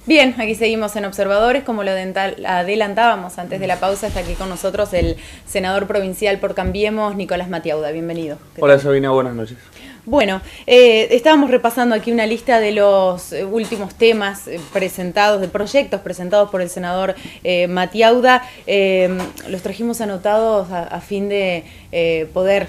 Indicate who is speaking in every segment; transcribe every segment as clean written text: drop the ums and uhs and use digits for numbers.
Speaker 1: Bien, aquí seguimos en Observadores, como lo adelantábamos antes de la pausa, está aquí con nosotros el senador provincial por Cambiemos, Nicolás Matiauda, bienvenido.
Speaker 2: Hola Sabina, buenas noches.
Speaker 1: Bueno, estábamos repasando aquí una lista de los últimos temas presentados, de proyectos presentados por el senador Matiauda. Los trajimos anotados a fin de poder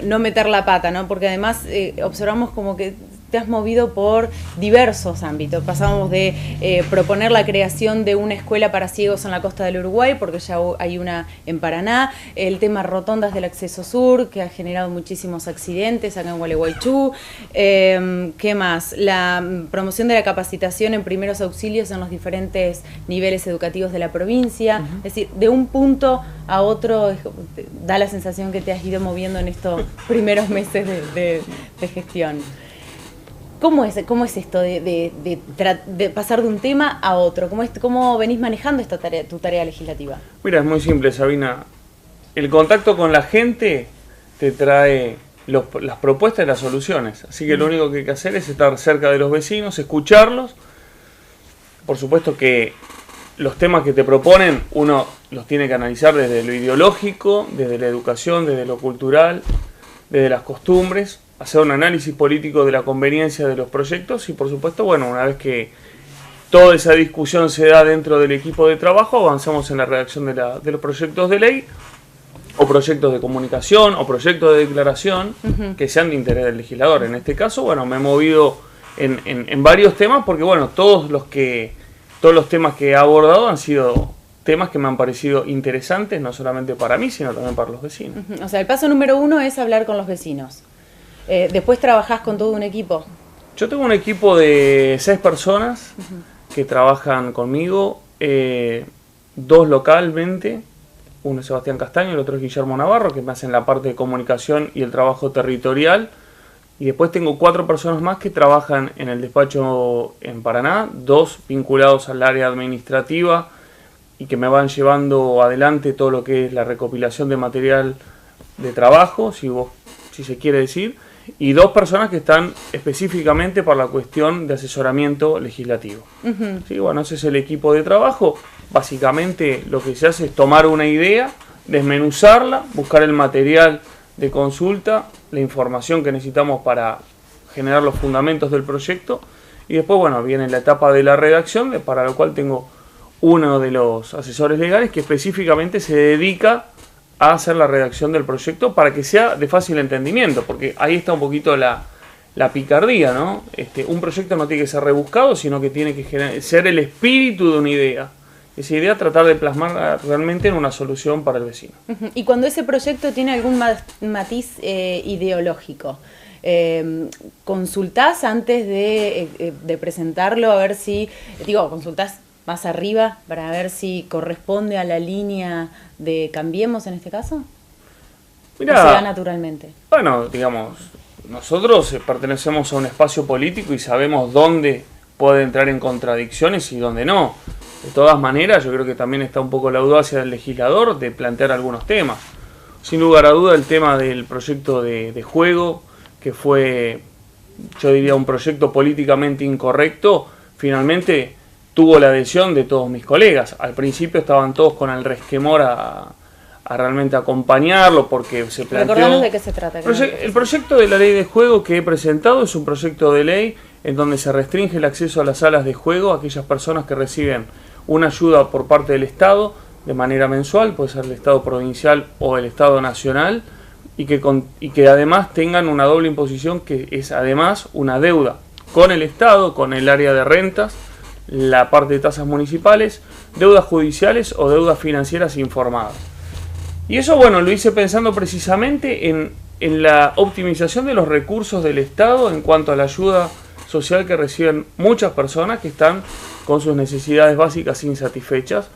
Speaker 1: no meter la pata, ¿no? Porque además observamos como que te has movido por diversos ámbitos. Pasamos de proponer la creación de una escuela para ciegos en la costa del Uruguay, porque ya hay una en Paraná, el tema rotondas del acceso sur, que ha generado muchísimos accidentes acá en Gualeguaychú. ¿Qué más? La promoción de la capacitación en primeros auxilios en los diferentes niveles educativos de la provincia. Es decir, de un punto a otro da la sensación que te has ido moviendo en estos primeros meses de gestión. ¿Cómo es esto de pasar de un tema a otro? ¿Cómo venís manejando tu tarea legislativa?
Speaker 2: Mira, es muy simple, Sabina. El contacto con la gente te trae las propuestas y las soluciones. Así que lo único que hay que hacer es estar cerca de los vecinos, escucharlos. Por supuesto que los temas que te proponen uno los tiene que analizar desde lo ideológico, desde la educación, desde lo cultural, desde las costumbres, hacer un análisis político de la conveniencia de los proyectos y por supuesto, bueno, una vez que toda esa discusión se da dentro del equipo de trabajo, avanzamos en la redacción de los proyectos de ley o proyectos de comunicación o proyectos de declaración que sean de interés del legislador. En este caso, bueno, me he movido en varios temas porque, bueno, todos los temas que he abordado han sido temas que me han parecido interesantes, no solamente para mí, sino también para los vecinos.
Speaker 1: O sea, el paso número 1 es hablar con los vecinos. Después trabajás con todo un equipo.
Speaker 2: Yo tengo un equipo de 6 personas que trabajan conmigo, 2 localmente, uno es Sebastián Castaño, el otro es Guillermo Navarro, que me hacen la parte de comunicación y el trabajo territorial. Y después tengo 4 personas más que trabajan en el despacho en Paraná, 2 vinculados al área administrativa y que me van llevando adelante todo lo que es la recopilación de material de trabajo, si se quiere decir, y 2 personas que están específicamente para la cuestión de asesoramiento legislativo. Sí, bueno, ese es el equipo de trabajo. Básicamente lo que se hace es tomar una idea, desmenuzarla, buscar el material de consulta, la información que necesitamos para generar los fundamentos del proyecto y después, bueno, viene la etapa de la redacción, para lo cual tengo uno de los asesores legales que específicamente se dedica a hacer la redacción del proyecto para que sea de fácil entendimiento, porque ahí está un poquito la picardía, ¿no? Un proyecto no tiene que ser rebuscado, sino que tiene que ser el espíritu de una idea. Esa idea tratar de plasmar realmente en una solución para el vecino.
Speaker 1: Y cuando ese proyecto tiene algún matiz ideológico, ¿consultás antes de presentarlo a ver si, consultás más arriba para ver si corresponde a la línea de Cambiemos en este caso?
Speaker 2: Mirá,
Speaker 1: ¿o se da naturalmente?
Speaker 2: Bueno, digamos, nosotros pertenecemos a un espacio político y sabemos dónde puede entrar en contradicciones y dónde no. De todas maneras, yo creo que también está un poco la audacia del legislador de plantear algunos temas. Sin lugar a duda, el tema del proyecto de juego, que fue, yo diría, un proyecto políticamente incorrecto, finalmente tuvo la adhesión de todos mis colegas. Al principio estaban todos con el resquemor a realmente acompañarlo porque se planteó...
Speaker 1: Recordanos de qué se trata.
Speaker 2: El proyecto de la ley de juego que he presentado es un proyecto de ley en donde se restringe el acceso a las salas de juego a aquellas personas que reciben una ayuda por parte del Estado de manera mensual, puede ser el Estado provincial o el Estado nacional, y que además tengan una doble imposición que es además una deuda con el Estado, con el área de rentas, la parte de tasas municipales, deudas judiciales o deudas financieras informadas. Y eso, bueno, lo hice pensando precisamente en la optimización de los recursos del Estado en cuanto a la ayuda social que reciben muchas personas que están con sus necesidades básicas insatisfechas.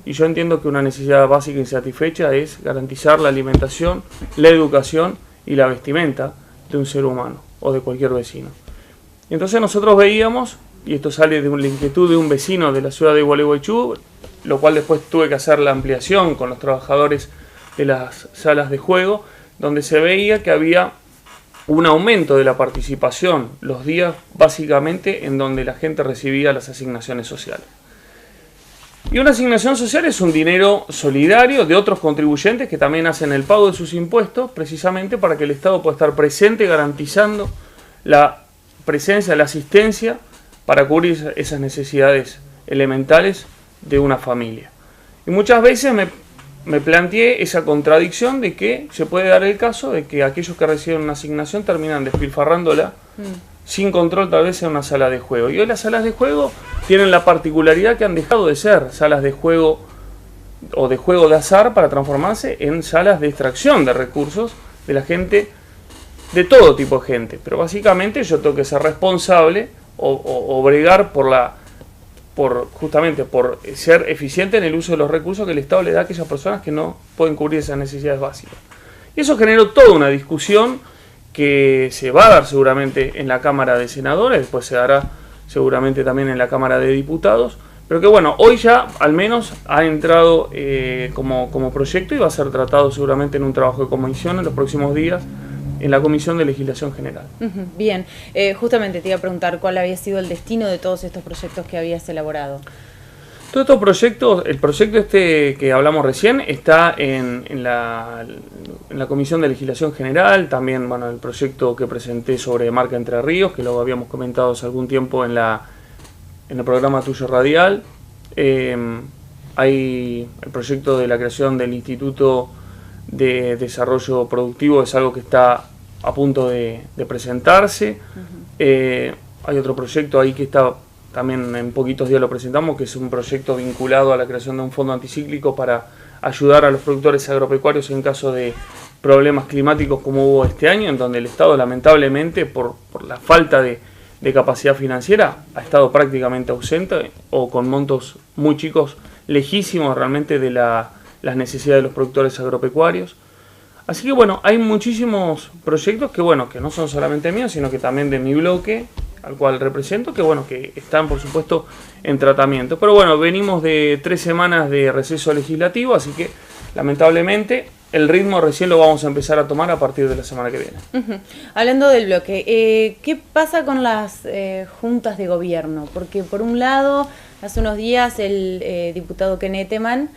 Speaker 2: Y yo entiendo que una necesidad básica insatisfecha es garantizar la alimentación, la educación y la vestimenta de un ser humano o de cualquier vecino. Y entonces nosotros veíamos, y esto sale de la inquietud de un vecino de la ciudad de Gualeguaychú, lo cual después tuve que hacer la ampliación con los trabajadores de las salas de juego, donde se veía que había un aumento de la participación los días básicamente en donde la gente recibía las asignaciones sociales. Y una asignación social es un dinero solidario de otros contribuyentes que también hacen el pago de sus impuestos, precisamente para que el Estado pueda estar presente garantizando la presencia, la asistencia para cubrir esas necesidades elementales de una familia. Y muchas veces me planteé esa contradicción de que se puede dar el caso de que aquellos que reciben una asignación terminan despilfarrándola sin control tal vez en una sala de juego. Y hoy las salas de juego tienen la particularidad que han dejado de ser salas de juego o de juego de azar para transformarse en salas de extracción de recursos de la gente, de todo tipo de gente. Pero básicamente yo tengo que ser responsable o bregar justamente por ser eficiente en el uso de los recursos que el Estado le da a aquellas personas que no pueden cubrir esas necesidades básicas. Y eso generó toda una discusión que se va a dar seguramente en la Cámara de Senadores, después se dará seguramente también en la Cámara de Diputados, pero que bueno, hoy ya al menos ha entrado como proyecto y va a ser tratado seguramente en un trabajo de comisión en los próximos días en la Comisión de Legislación General.
Speaker 1: Bien, justamente te iba a preguntar cuál había sido el destino de todos estos proyectos que habías elaborado.
Speaker 2: Todos estos proyectos, el proyecto este que hablamos recién está en la Comisión de Legislación General, también bueno, el proyecto que presenté sobre Marca Entre Ríos, que lo habíamos comentado hace algún tiempo en el programa tuyo radial. Hay el proyecto de la creación del Instituto de Desarrollo Productivo, es algo que está a punto de presentarse. Hay otro proyecto ahí que está también en poquitos días lo presentamos, que es un proyecto vinculado a la creación de un fondo anticíclico para ayudar a los productores agropecuarios en caso de problemas climáticos como hubo este año, en donde el Estado lamentablemente por la falta de capacidad financiera ha estado prácticamente ausente o con montos muy chicos, lejísimos realmente de las necesidades de los productores agropecuarios. Así que bueno, hay muchísimos proyectos que bueno, que no son solamente míos, sino que también de mi bloque, al cual represento, que bueno, que están por supuesto en tratamiento. Pero bueno, venimos de 3 semanas de receso legislativo, así que lamentablemente el ritmo recién lo vamos a empezar a tomar a partir de la semana que viene.
Speaker 1: Hablando del bloque, ¿qué pasa con las juntas de gobierno? Porque por un lado, hace unos días el diputado Ken Eteman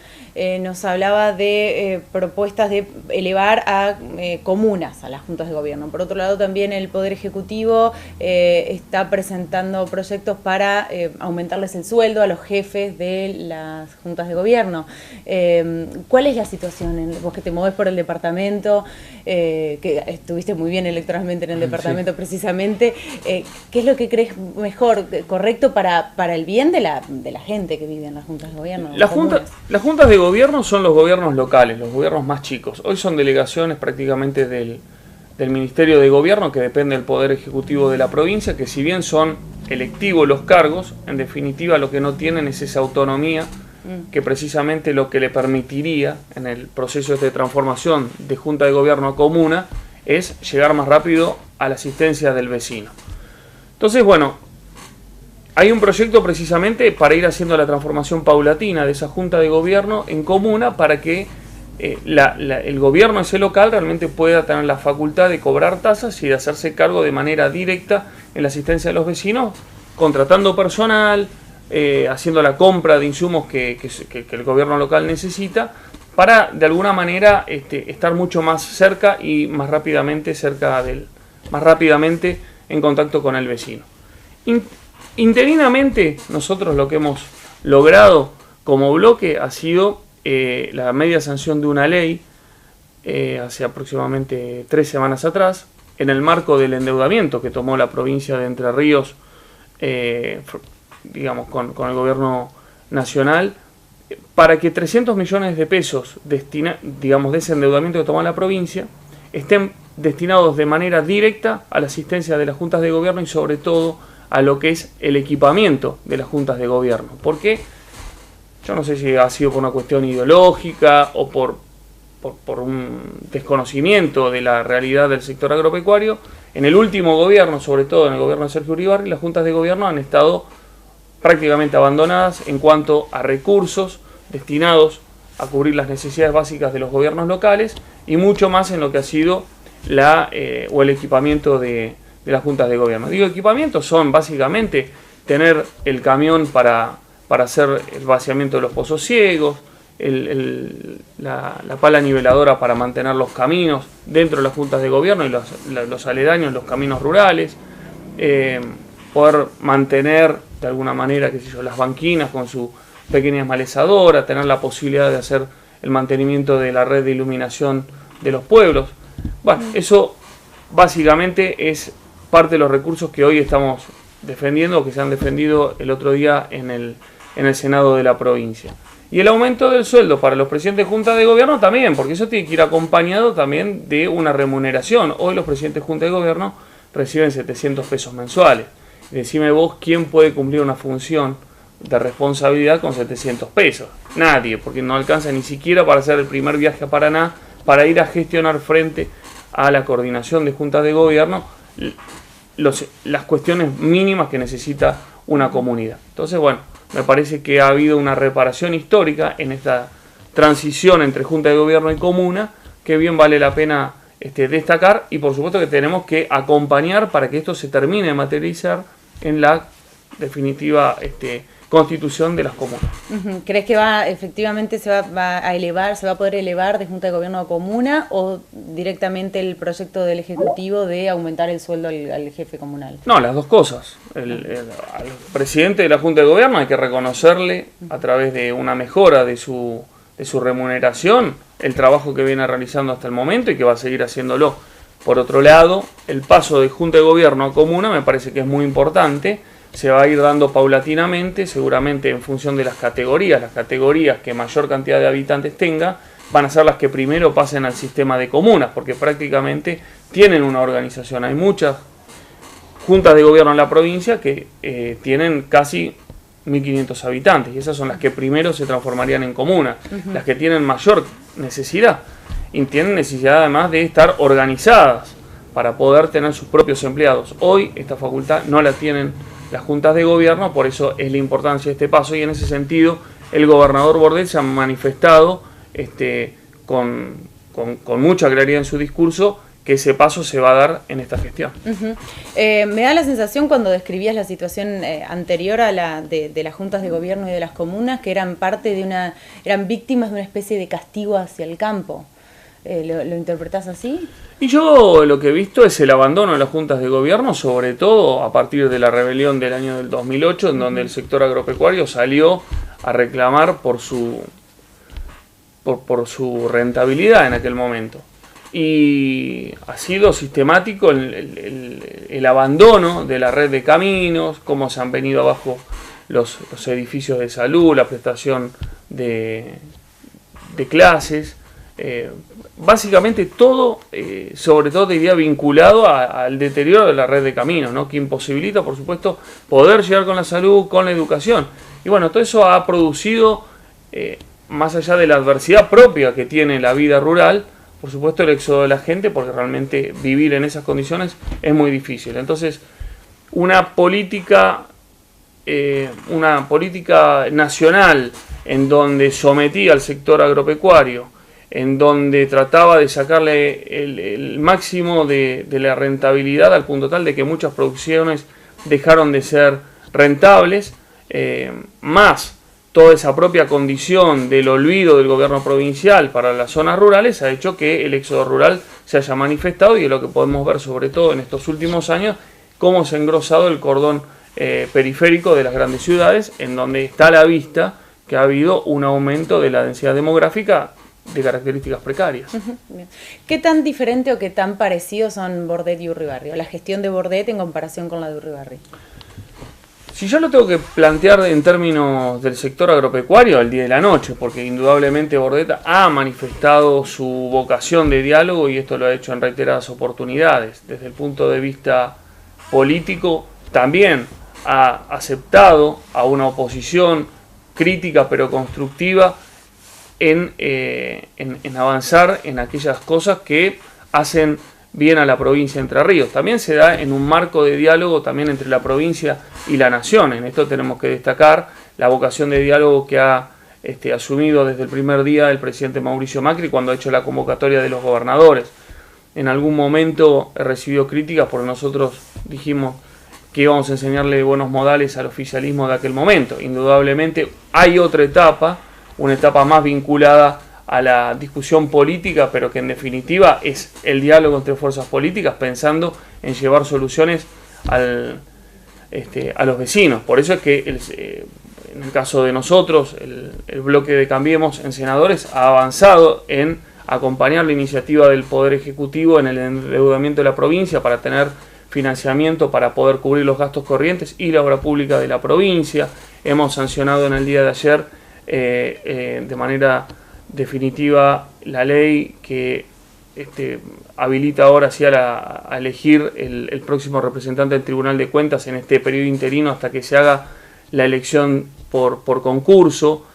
Speaker 1: nos hablaba de propuestas de elevar a comunas a las juntas de gobierno. Por otro lado, también el Poder Ejecutivo está presentando proyectos para aumentarles el sueldo a los jefes de las juntas de gobierno. ¿Cuál es la situación? Vos que te movés por el departamento, que estuviste muy bien electoralmente en el departamento precisamente, ¿qué es lo que crees mejor, correcto para el bien de la gente que vive en las juntas de gobierno?
Speaker 2: Las juntas de gobierno son los gobiernos locales, los gobiernos más chicos. Hoy son delegaciones prácticamente del Ministerio de Gobierno, que depende del Poder Ejecutivo de la provincia, que si bien son electivos los cargos, en definitiva lo que no tienen es esa autonomía que precisamente lo que le permitiría en el proceso de transformación de junta de gobierno a comuna es llegar más rápido a la asistencia del vecino. Entonces, bueno, hay un proyecto precisamente para ir haciendo la transformación paulatina de esa junta de gobierno en comuna para que el gobierno ese local realmente pueda tener la facultad de cobrar tasas y de hacerse cargo de manera directa en la asistencia de los vecinos, contratando personal, haciendo la compra de insumos que el gobierno local necesita, para de alguna manera estar mucho más cerca y más rápidamente en contacto con el vecino. Interinamente, nosotros lo que hemos logrado como bloque ha sido la media sanción de una ley hace aproximadamente 3 semanas atrás, en el marco del endeudamiento que tomó la provincia de Entre Ríos, digamos, con el gobierno nacional, para que 300 millones de pesos digamos, de ese endeudamiento que tomó la provincia estén destinados de manera directa a la asistencia de las juntas de gobierno y sobre todo a lo que es el equipamiento de las juntas de gobierno. Porque yo no sé si ha sido por una cuestión ideológica o por un desconocimiento de la realidad del sector agropecuario. En el último gobierno, sobre todo en el gobierno de Sergio Uribarri, las juntas de gobierno han estado prácticamente abandonadas en cuanto a recursos destinados a cubrir las necesidades básicas de los gobiernos locales y mucho más en lo que ha sido o el equipamiento de las juntas de gobierno. Digo, equipamientos son básicamente tener el camión para hacer el vaciamiento de los pozos ciegos, la pala niveladora para mantener los caminos dentro de las juntas de gobierno y los aledaños, los caminos rurales, poder mantener de alguna manera, qué sé yo, las banquinas con su pequeña esmalezadora, tener la posibilidad de hacer el mantenimiento de la red de iluminación de los pueblos. Bueno, eso básicamente es parte de los recursos que hoy estamos defendiendo, que se han defendido el otro día en el Senado de la provincia. Y el aumento del sueldo para los presidentes de junta de gobierno también, porque eso tiene que ir acompañado también de una remuneración. Hoy los presidentes de junta de gobierno reciben 700 pesos mensuales. Decime vos quién puede cumplir una función de responsabilidad con 700 pesos. Nadie, porque no alcanza ni siquiera para hacer el primer viaje a Paraná, para ir a gestionar frente a la coordinación de juntas de gobierno las cuestiones mínimas que necesita una comunidad. Entonces, bueno, me parece que ha habido una reparación histórica en esta transición entre junta de gobierno y comuna, que bien vale la pena destacar, y por supuesto que tenemos que acompañar para que esto se termine de materializar en la definitiva constitución de las comunas.
Speaker 1: ¿Crees que efectivamente se va a poder elevar de junta de gobierno a comuna, o directamente el proyecto del Ejecutivo de aumentar el sueldo al jefe comunal?
Speaker 2: No, las dos cosas. Al presidente de la junta de gobierno hay que reconocerle a través de una mejora de su remuneración el trabajo que viene realizando hasta el momento y que va a seguir haciéndolo. Por otro lado, el paso de junta de gobierno a comuna me parece que es muy importante. Se va a ir dando paulatinamente, seguramente en función de las categorías que mayor cantidad de habitantes tenga, van a ser las que primero pasen al sistema de comunas, porque prácticamente tienen una organización. Hay muchas juntas de gobierno en la provincia que tienen casi 1.500 habitantes, y esas son las que primero se transformarían en comunas, las que tienen mayor necesidad, y tienen necesidad además de estar organizadas para poder tener sus propios empleados. Hoy esta facultad no la tienen las juntas de gobierno, por eso es la importancia de este paso, y en ese sentido el gobernador Bordet se ha manifestado con mucha claridad en su discurso que ese paso se va a dar en esta gestión.
Speaker 1: Me da la sensación, cuando describías la situación anterior a la de las juntas de gobierno y de las comunas, que eran eran víctimas de una especie de castigo hacia el campo. ¿Lo interpretás así?
Speaker 2: Y yo lo que he visto es el abandono de las juntas de gobierno, sobre todo a partir de la rebelión del año del 2008, en donde el sector agropecuario salió a reclamar por su rentabilidad en aquel momento. Y ha sido sistemático el abandono de la red de caminos, cómo se han venido abajo los edificios de salud, la prestación de clases. Básicamente todo, sobre todo diría vinculado al deterioro de la red de caminos, ¿no? Que imposibilita, por supuesto, poder llegar con la salud, con la educación. Y bueno, todo eso ha producido, más allá de la adversidad propia que tiene la vida rural, por supuesto el éxodo de la gente, porque realmente vivir en esas condiciones es muy difícil. Entonces, una política nacional en donde sometía al sector agropecuario, en donde trataba de sacarle el máximo de la rentabilidad, al punto tal de que muchas producciones dejaron de ser rentables, más toda esa propia condición del olvido del gobierno provincial para las zonas rurales, ha hecho que el éxodo rural se haya manifestado, y es lo que podemos ver sobre todo en estos últimos años, cómo se ha engrosado el cordón periférico de las grandes ciudades, en donde está a la vista que ha habido un aumento de la densidad demográfica de características precarias.
Speaker 1: ¿Qué tan diferente o qué tan parecido son Bordet y Urribarri? La gestión de Bordet en comparación con la de Urribarri.
Speaker 2: Si yo lo tengo que plantear en términos del sector agropecuario, al día de la noche, porque indudablemente Bordet ha manifestado su vocación de diálogo, y esto lo ha hecho en reiteradas oportunidades. Desde el punto de vista político, también ha aceptado a una oposición crítica pero constructiva en avanzar en aquellas cosas que hacen bien a la provincia de Entre Ríos. También se da en un marco de diálogo también entre la provincia y la nación. En esto tenemos que destacar la vocación de diálogo que ha asumido desde el primer día el presidente Mauricio Macri, cuando ha hecho la convocatoria de los gobernadores. en algún momento he recibido críticas porque nosotros dijimos que íbamos a enseñarle buenos modales al oficialismo de aquel momento. Indudablemente hay otra etapa, una etapa más vinculada a la discusión política, pero que en definitiva es el diálogo entre fuerzas políticas pensando en llevar soluciones a los vecinos. Por eso es que en el caso de nosotros, el bloque de Cambiemos en senadores ha avanzado en acompañar la iniciativa del Poder Ejecutivo en el endeudamiento de la provincia para tener financiamiento para poder cubrir los gastos corrientes y la obra pública de la provincia. Hemos sancionado en el día de ayer de manera definitiva la ley que habilita ahora sí a elegir el próximo representante del Tribunal de Cuentas en este periodo interino hasta que se haga la elección por concurso.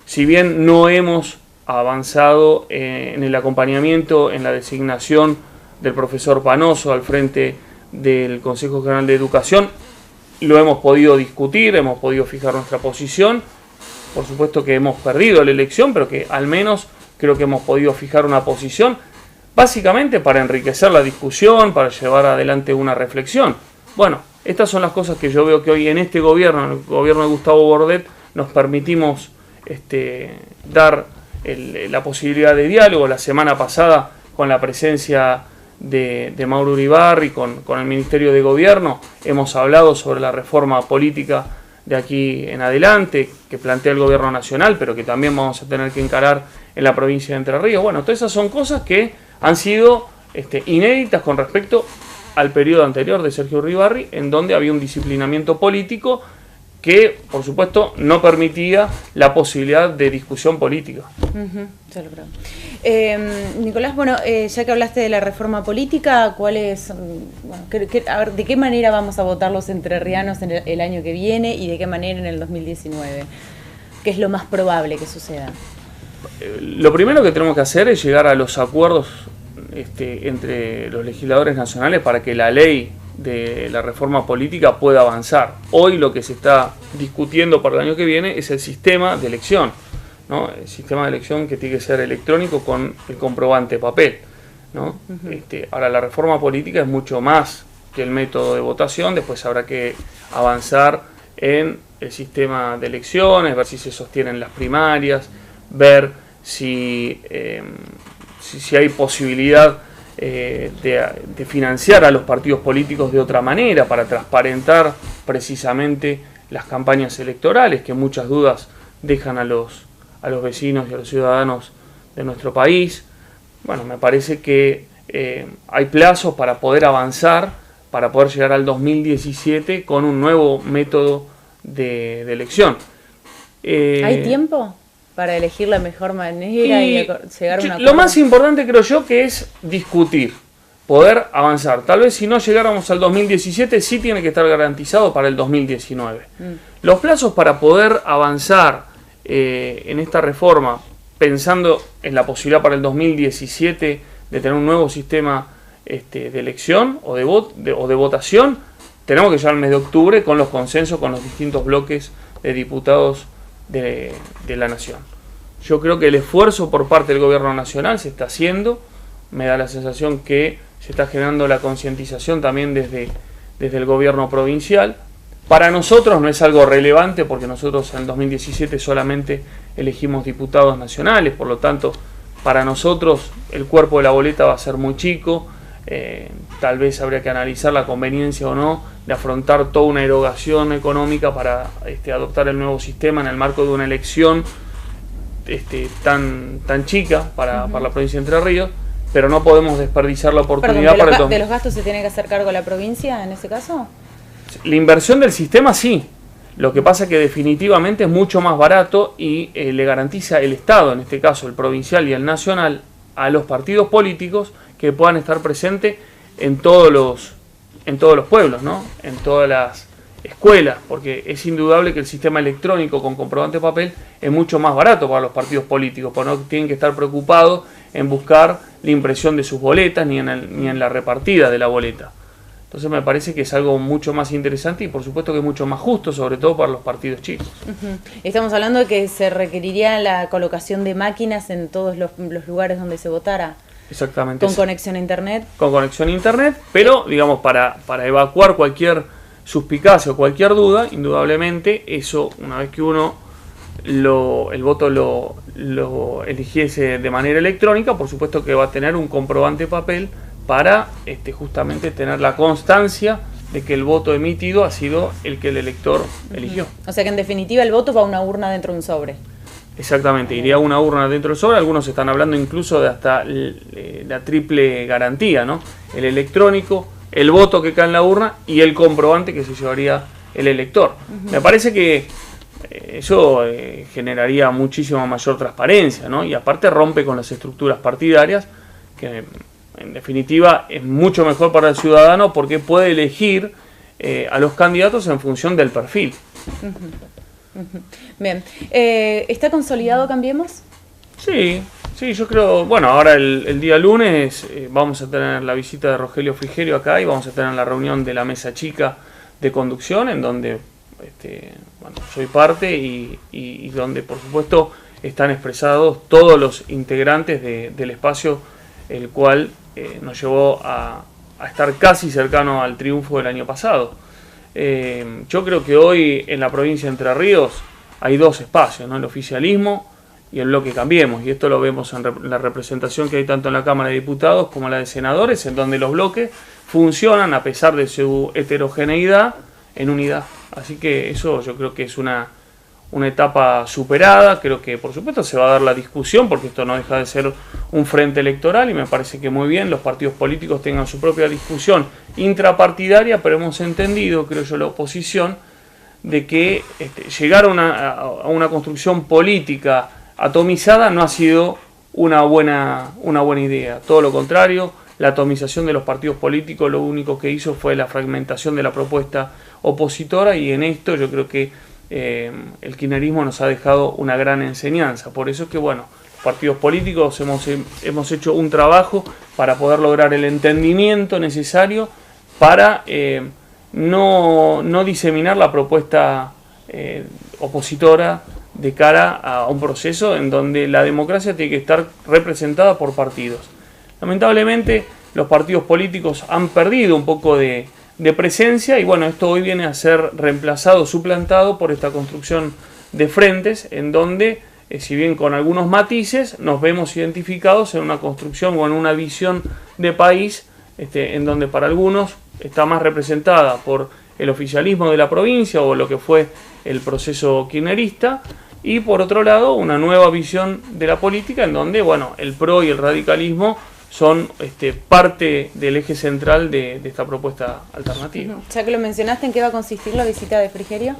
Speaker 2: Si bien no hemos avanzado en el acompañamiento, en la designación del profesor Panoso al frente del Consejo General de Educación, lo hemos podido discutir, hemos podido fijar nuestra posición. Por supuesto que hemos perdido la elección, pero que al menos creo que hemos podido fijar una posición, básicamente para enriquecer la discusión, para llevar adelante una reflexión. Bueno, estas son las cosas que yo veo que hoy en este gobierno, en el gobierno de Gustavo Bordet, nos permitimos dar la posibilidad de diálogo. La semana pasada, con la presencia de Mauro Uribarri, con el Ministerio de Gobierno, hemos hablado sobre la reforma política de aquí en adelante, que plantea el Gobierno Nacional, pero que también vamos a tener que encarar en la provincia de Entre Ríos. Bueno, todas esas son cosas que han sido inéditas con respecto al periodo anterior de Sergio Uribarri, en donde había un disciplinamiento político que, por supuesto, no permitía la posibilidad de discusión política.
Speaker 1: Ya lo creo. Nicolás, bueno, ya que hablaste de la reforma política, ¿cuál es, a ver, de qué manera vamos a votar los entrerrianos en el año que viene y de qué manera en el 2019? ¿Qué es lo más probable que suceda?
Speaker 2: Lo primero que tenemos que hacer es llegar a los acuerdos entre los legisladores nacionales para que la ley de la reforma política pueda avanzar. Hoy lo que se está discutiendo para el año que viene es el sistema de elección, ¿no? El sistema de elección que tiene que ser electrónico con el comprobante papel, ¿no? Ahora la reforma política es mucho más que el método de votación. Después habrá que avanzar en el sistema de elecciones, ver si se sostienen las primarias, ver si hay posibilidad de financiar a los partidos políticos de otra manera para transparentar precisamente las campañas electorales, que muchas dudas dejan a los vecinos y a los ciudadanos de nuestro país. Bueno, me parece que hay plazos para poder avanzar, para poder llegar al 2017 con un nuevo método de elección.
Speaker 1: ¿Hay tiempo para elegir la mejor manera y llegar a un acuerdo?
Speaker 2: Lo más importante creo yo que es discutir, poder avanzar. Tal vez si no llegáramos al 2017 sí tiene que estar garantizado para el 2019. Los plazos para poder avanzar en esta reforma, pensando en la posibilidad para el 2017 de tener un nuevo sistema de elección o de votación, tenemos que llegar al mes de octubre con los consensos con los distintos bloques de diputados de la nación. Yo creo que el esfuerzo por parte del gobierno nacional se está haciendo. Me da la sensación que se está generando la concientización también desde el gobierno provincial. Para nosotros no es algo relevante porque nosotros en el 2017 solamente elegimos diputados nacionales, por lo tanto para nosotros el cuerpo de la boleta va a ser muy chico. Tal vez habría que analizar la conveniencia o no de afrontar toda una erogación económica para adoptar el nuevo sistema en el marco de una elección tan chica para la provincia de Entre Ríos, pero no podemos desperdiciar la oportunidad.
Speaker 1: Perdón, ¿de los gastos se tiene que hacer cargo la provincia en ese caso?
Speaker 2: La inversión del sistema sí. Lo que pasa es que definitivamente es mucho más barato y le garantiza el Estado, en este caso el provincial y el nacional, a los partidos políticos que puedan estar presentes en todos los pueblos, ¿no? En todas las escuelas, porque es indudable que el sistema electrónico con comprobante de papel es mucho más barato para los partidos políticos, porque no tienen que estar preocupados en buscar la impresión de sus boletas ni en la repartida de la boleta. Entonces me parece que es algo mucho más interesante y por supuesto que es mucho más justo, sobre todo para los partidos chicos.
Speaker 1: Estamos hablando de que se requeriría la colocación de máquinas en todos los lugares donde se votara.
Speaker 2: Exactamente.
Speaker 1: Con conexión a internet.
Speaker 2: Con conexión a internet, pero digamos para evacuar cualquier suspicacia o cualquier duda, indudablemente eso, una vez que uno el voto lo eligiese de manera electrónica, por supuesto que va a tener un comprobante papel para justamente tener la constancia de que el voto emitido ha sido el que el elector eligió.
Speaker 1: O sea que en definitiva el voto va a una urna dentro de un sobre.
Speaker 2: Exactamente, iría una urna dentro del sobre. Algunos están hablando incluso de hasta la triple garantía, ¿no? El electrónico, el voto que cae en la urna y el comprobante que se llevaría el elector. Me parece que eso generaría muchísima mayor transparencia, ¿no? Y aparte rompe con las estructuras partidarias, que en definitiva es mucho mejor para el ciudadano porque puede elegir a los candidatos en función del perfil.
Speaker 1: Bien, ¿está consolidado Cambiemos?
Speaker 2: Sí, yo creo, bueno, ahora el día lunes vamos a tener la visita de Rogelio Frigerio acá y vamos a tener la reunión de la mesa chica de conducción en donde bueno, soy parte y donde por supuesto están expresados todos los integrantes del espacio, el cual nos llevó a estar casi cercano al triunfo del año pasado. Yo creo que hoy en la provincia de Entre Ríos hay dos espacios, ¿no? El oficialismo y el bloque Cambiemos, y esto lo vemos en la representación que hay tanto en la Cámara de Diputados como en la de Senadores, en donde los bloques funcionan a pesar de su heterogeneidad en unidad. Así que eso yo creo que es una etapa superada. Creo que por supuesto se va a dar la discusión porque esto no deja de ser un frente electoral y me parece que muy bien los partidos políticos tengan su propia discusión intrapartidaria, pero hemos entendido, creo yo, la oposición, de que llegar a una construcción política atomizada no ha sido una buena idea. Todo lo contrario, la atomización de los partidos políticos lo único que hizo fue la fragmentación de la propuesta opositora y en esto yo creo que el kirchnerismo nos ha dejado una gran enseñanza. Por eso es que, bueno, los partidos políticos hemos hecho un trabajo para poder lograr el entendimiento necesario para no diseminar la propuesta opositora de cara a un proceso en donde la democracia tiene que estar representada por partidos. Lamentablemente los partidos políticos han perdido un poco de presencia y bueno, esto hoy viene a ser reemplazado, suplantado por esta construcción de frentes en donde, si bien con algunos matices, nos vemos identificados en una construcción o en una visión de país en donde para algunos está más representada por el oficialismo de la provincia o lo que fue el proceso kirchnerista y por otro lado una nueva visión de la política en donde, bueno, el PRO y el radicalismo son parte del eje central de esta propuesta alternativa.
Speaker 1: Ya que lo mencionaste, ¿en qué va a consistir la visita de Frigerio?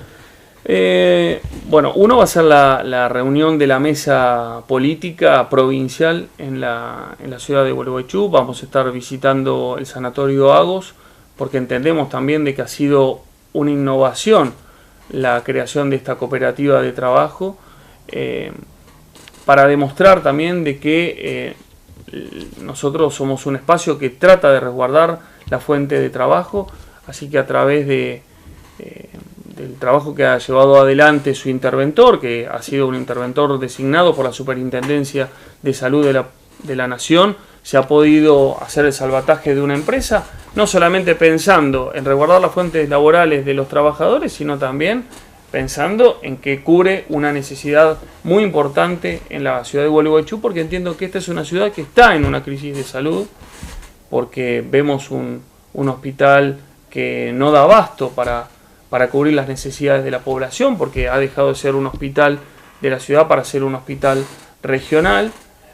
Speaker 2: Bueno, uno va a ser la reunión de la mesa política provincial en la ciudad de Gualeguaychú. Vamos a estar visitando el Sanatorio Agos porque entendemos también de que ha sido una innovación la creación de esta cooperativa de trabajo para demostrar también de que nosotros somos un espacio que trata de resguardar la fuente de trabajo, así que a través del trabajo que ha llevado adelante su interventor, que ha sido un interventor designado por la Superintendencia de Salud de la Nación, se ha podido hacer el salvataje de una empresa, no solamente pensando en resguardar las fuentes laborales de los trabajadores, sino también pensando en que cubre una necesidad muy importante en la ciudad de Gualeguaychú, porque entiendo que esta es una ciudad que está en una crisis de salud, porque vemos un hospital que no da abasto para cubrir las necesidades de la población, porque ha dejado de ser un hospital de la ciudad para ser un hospital regional,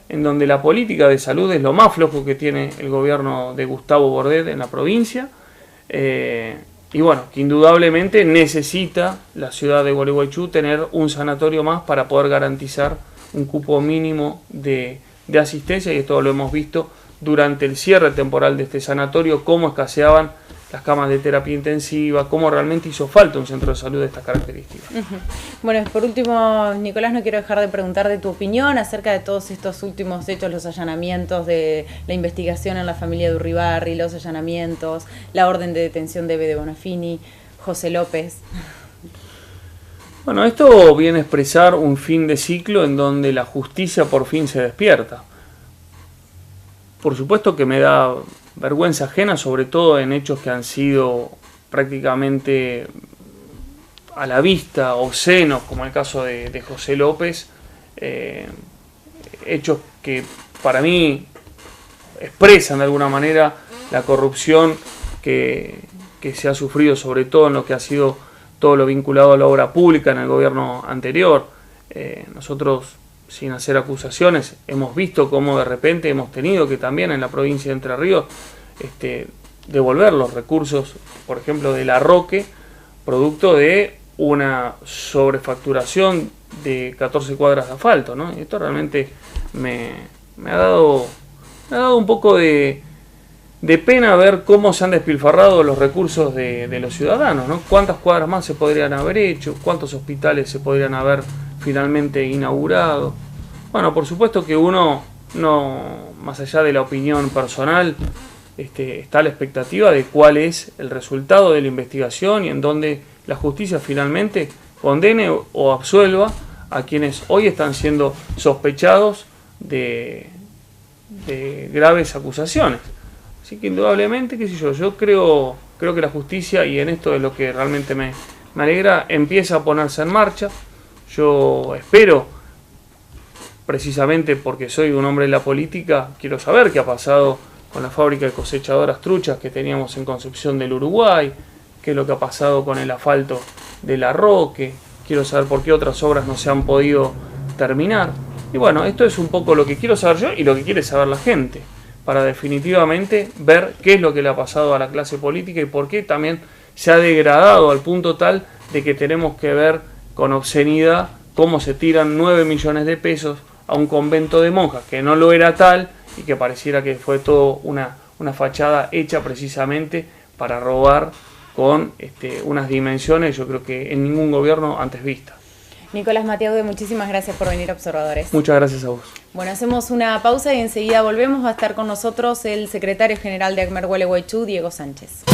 Speaker 2: en donde la política de salud es lo más flojo que tiene el gobierno de Gustavo Bordet en la provincia, y bueno, que indudablemente necesita la ciudad de Gualeguaychú tener un sanatorio más para poder garantizar un cupo mínimo de asistencia, y esto lo hemos visto durante el cierre temporal de este sanatorio, cómo escaseaban las camas de terapia intensiva, cómo realmente hizo falta un centro de salud de estas características.
Speaker 1: Bueno, por último, Nicolás, no quiero dejar de preguntar de tu opinión acerca de todos estos últimos hechos, los allanamientos de la investigación en la familia de Urribarri, los allanamientos, la orden de detención de Bede Bonafini, José López.
Speaker 2: Bueno, esto viene a expresar un fin de ciclo en donde la justicia por fin se despierta. por supuesto que me da vergüenza ajena, sobre todo en hechos que han sido prácticamente a la vista obscenos, como el caso de José López, hechos que para mí expresan de alguna manera la corrupción que se ha sufrido, sobre todo en lo que ha sido todo lo vinculado a la obra pública en el gobierno anterior. Nosotros, sin hacer acusaciones, hemos visto cómo de repente hemos tenido que también en la provincia de Entre Ríos devolver los recursos, por ejemplo, de La Roque, producto de una sobrefacturación de 14 cuadras de asfalto, ¿no? Y esto realmente me ha dado un poco de pena ver cómo se han despilfarrado los recursos de los ciudadanos, ¿no? Cuántas cuadras más se podrían haber hecho, cuántos hospitales se podrían haber finalmente inaugurado. Bueno, por supuesto que uno, no, más allá de la opinión personal, está a la expectativa de cuál es el resultado de la investigación y en donde la justicia finalmente condene o absuelva a quienes hoy están siendo sospechados de graves acusaciones. Así que indudablemente, qué sé yo creo que la justicia, y en esto es lo que realmente me alegra, empieza a ponerse en marcha. Yo espero, precisamente porque soy un hombre de la política, quiero saber qué ha pasado con la fábrica de cosechadoras truchas que teníamos en Concepción del Uruguay, qué es lo que ha pasado con el asfalto de La Roque, quiero saber por qué otras obras no se han podido terminar. Y bueno, esto es un poco lo que quiero saber yo y lo que quiere saber la gente, para definitivamente ver qué es lo que le ha pasado a la clase política y por qué también se ha degradado al punto tal de que tenemos que ver con obscenidad cómo se tiran 9 millones de pesos a un convento de monjas que no lo era tal y que pareciera que fue todo una fachada hecha precisamente para robar con unas dimensiones, yo creo que en ningún gobierno antes vistas.
Speaker 1: Nicolás Matiaude, muchísimas gracias por venir a Observadores.
Speaker 2: Muchas gracias a vos.
Speaker 1: Bueno, hacemos una pausa y enseguida volvemos. Va a estar con nosotros el secretario general de ACMER Gualeguaychú, Diego Sánchez.